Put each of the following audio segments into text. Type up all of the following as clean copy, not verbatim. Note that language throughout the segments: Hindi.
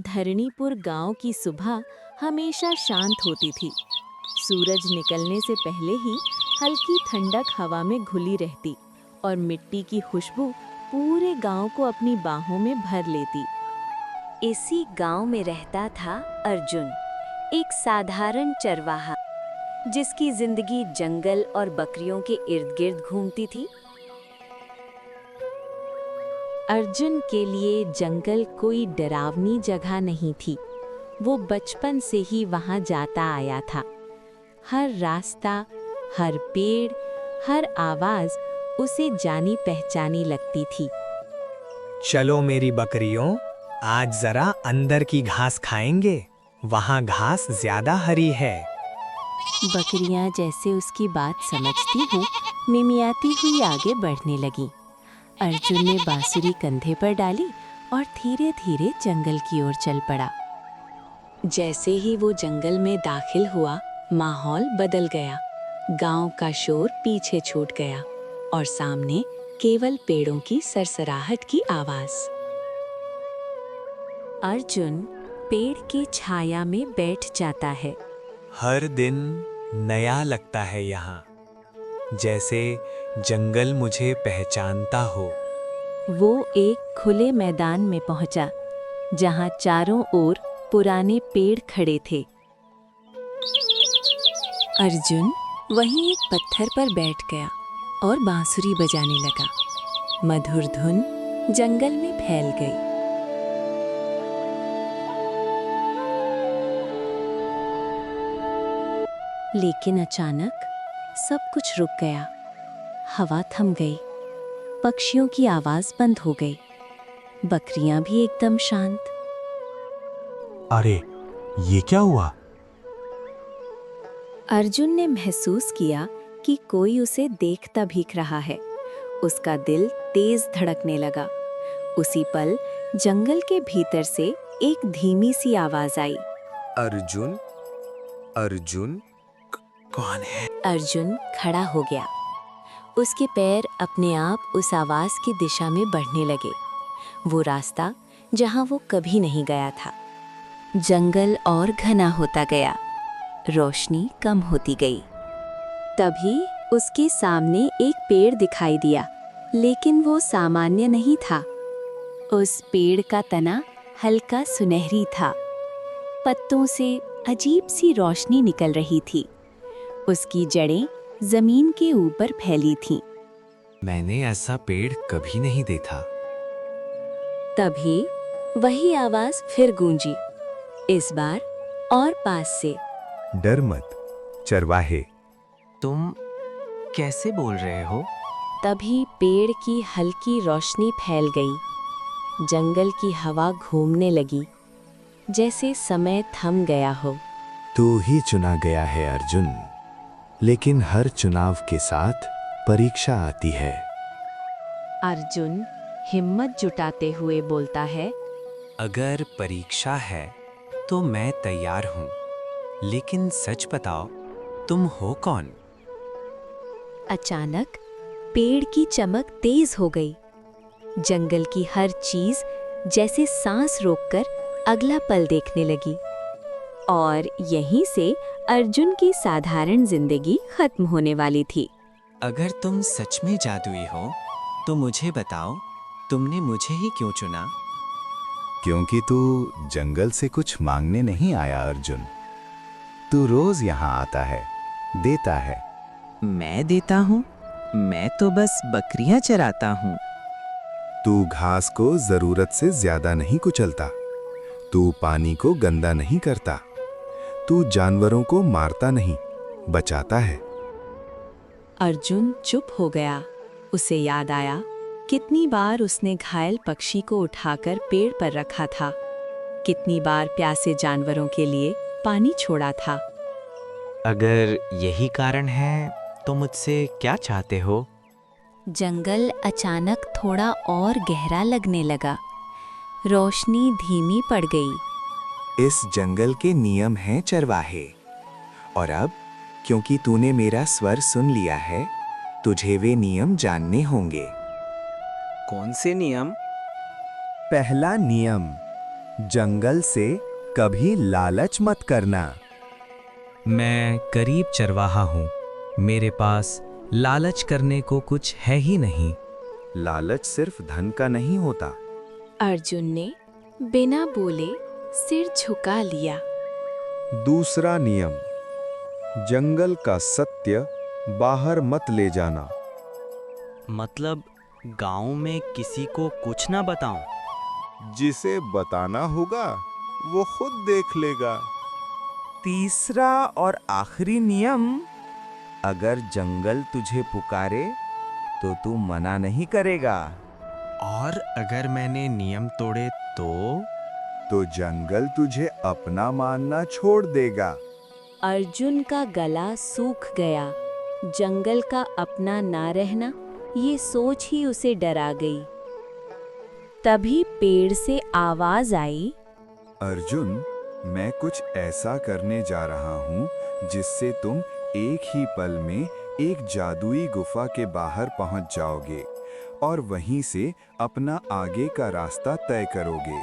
धरणीपुर गांव की सुबह हमेशा शांत होती थी। सूरज निकलने से पहले ही हल्की ठंडक हवा में घुली रहती और मिट्टी की खुशबू पूरे गांव को अपनी बाहों में भर लेती। इसी गांव में रहता था अर्जुन, एक साधारण चरवाहा जिसकी जिंदगी जंगल और बकरियों के इर्द-गिर्द घूमती थी। अर्जुन के लिए जंगल कोई डरावनी जगह नहीं थी। वो बचपन से ही वहां जाता आया था। हर रास्ता, हर पेड़, हर आवाज उसे जानी पहचानी लगती थी। चलो मेरी बकरियों, आज जरा अंदर की घास खाएंगे। वहाँ घास ज्यादा हरी है। बकरियां जैसे उसकी बात समझती हुई मिमियाती हुई आगे बढ़ने लगी। अर्जुन ने बांसुरी कंधे पर डाली और धीरे धीरे जंगल की ओर चल पड़ा। जैसे ही वो जंगल में दाखिल हुआ, माहौल बदल गया। गांव का शोर पीछे छूट गया और सामने केवल पेड़ों की सरसराहट की आवाज। अर्जुन पेड़ की छाया में बैठ जाता है। हर दिन नया लगता है यहाँ, जैसे जंगल मुझे पहचानता हो। वो एक खुले मैदान में पहुंचा, जहां चारों ओर पुराने पेड़ खड़े थे। अर्जुन वहीं एक पत्थर पर बैठ गया और बांसुरी बजाने लगा। मधुर धुन जंगल में फैल गई। लेकिन अचानक सब कुछ रुक गया। हवा थम गई, पक्षियों की आवाज बंद हो गई, बकरियां भी एकदम शांत। अरे, ये क्या हुआ? अर्जुन ने महसूस किया कि कोई उसे देखता भीख रहा है। उसका दिल तेज धड़कने लगा। उसी पल जंगल के भीतर से एक धीमी सी आवाज आई। अर्जुन, अर्जुन, कौन है? अर्जुन खड़ा हो गया। उसके पैर अपने आप उस आवाज की दिशा में बढ़ने लगे। वो रास्ता जहां वो कभी नहीं गया था। जंगल और घना होता गया, रोशनी कम होती गई। तभी उसके सामने एक पेड़ दिखाई दिया, लेकिन वो सामान्य नहीं था। उस पेड़ का तना हल्का सुनहरी था। पत्तों से अजीब सी रोशनी निकल रही थी। उसकी जड़ें जमीन के ऊपर फैली थीं। मैंने ऐसा पेड़ कभी नहीं देखा। तभी वही आवाज फिर गूंजी, इस बार और पास से। डर मत चरवाहे। तुम कैसे बोल रहे हो? तभी पेड़ की हल्की रोशनी फैल गई। जंगल की हवा घूमने लगी, जैसे समय थम गया हो। तू ही चुना गया है अर्जुन, लेकिन हर चुनाव के साथ परीक्षा आती है। अर्जुन हिम्मत जुटाते हुए बोलता है, अगर परीक्षा है तो मैं तैयार हूँ, लेकिन सच बताओ, तुम हो कौन? अचानक पेड़ की चमक तेज हो गई। जंगल की हर चीज जैसे सांस रोककर अगला पल देखने लगी। और यहीं से अर्जुन की साधारण जिंदगी खत्म होने वाली थी। अगर तुम सच में जादुई हो, तो मुझे बताओ, तुमने मुझे ही क्यों चुना? क्योंकि तू जंगल से कुछ मांगने नहीं आया अर्जुन। तू रोज यहाँ आता है, देता है। मैं देता हूँ? मैं तो बस बकरियां चराता हूँ। तू घास को जरूरत से ज्यादा नहीं कुचलता। तू पानी को गंदा नहीं करता। तू जानवरों को मारता नहीं, बचाता है। अर्जुन चुप हो गया। उसे याद आया कितनी बार उसने घायल पक्षी को उठाकर पेड़ पर रखा था, कितनी बार प्यासे जानवरों के लिए पानी छोड़ा था। अगर यही कारण है, तो मुझसे क्या चाहते हो? जंगल अचानक थोड़ा और गहरा लगने लगा। रोशनी धीमी पड़ गई। इस जंगल के नियम हैं चरवाहे, और अब क्योंकि तूने मेरा स्वर सुन लिया है, तुझे वे नियम जानने होंगे। कौन से नियम? पहला नियम, जंगल से कभी लालच मत करना। मैं गरीब चरवाहा हूँ, मेरे पास लालच करने को कुछ है ही नहीं। लालच सिर्फ धन का नहीं होता। अर्जुन ने बिना बोले सिर झुका लिया। दूसरा नियम, जंगल का सत्य बाहर मत ले जाना। मतलब गांव में किसी को कुछ ना बताऊं? जिसे बताना होगा वो खुद देख लेगा। तीसरा और आखिरी नियम, अगर जंगल तुझे पुकारे तो तू मना नहीं करेगा। और अगर मैंने नियम तोड़े तो जंगल तुझे अपना मानना छोड़ देगा। अर्जुन का गला सूख गया। जंगल का अपना ना रहना, ये सोच ही उसे डरा गई। तभी पेड़ से आवाज आई, अर्जुन, मैं कुछ ऐसा करने जा रहा हूँ जिससे तुम एक ही पल में एक जादुई गुफा के बाहर पहुँच जाओगे और वहीं से अपना आगे का रास्ता तय करोगे।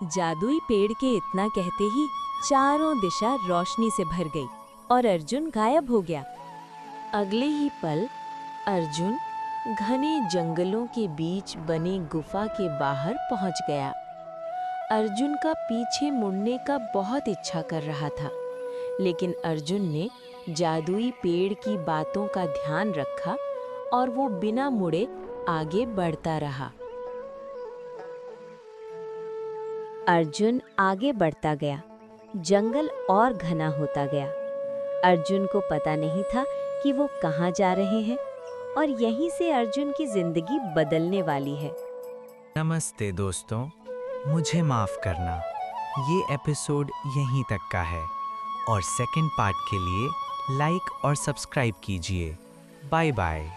जादुई पेड़ के इतना कहते ही चारों दिशा रोशनी से भर गई और अर्जुन गायब हो गया। अगले ही पल अर्जुन घने जंगलों के बीच बने गुफा के बाहर पहुंच गया। अर्जुन का पीछे मुड़ने का बहुत इच्छा कर रहा था, लेकिन अर्जुन ने जादुई पेड़ की बातों का ध्यान रखा और वो बिना मुड़े आगे बढ़ता रहा। अर्जुन आगे बढ़ता गया। जंगल और घना होता गया। अर्जुन को पता नहीं था कि वो कहाँ जा रहे हैं और यहीं से अर्जुन की जिंदगी बदलने वाली है। नमस्ते दोस्तों, मुझे माफ़ करना, ये एपिसोड यहीं तक का है और सेकंड पार्ट के लिए लाइक और सब्सक्राइब कीजिए। Bye bye.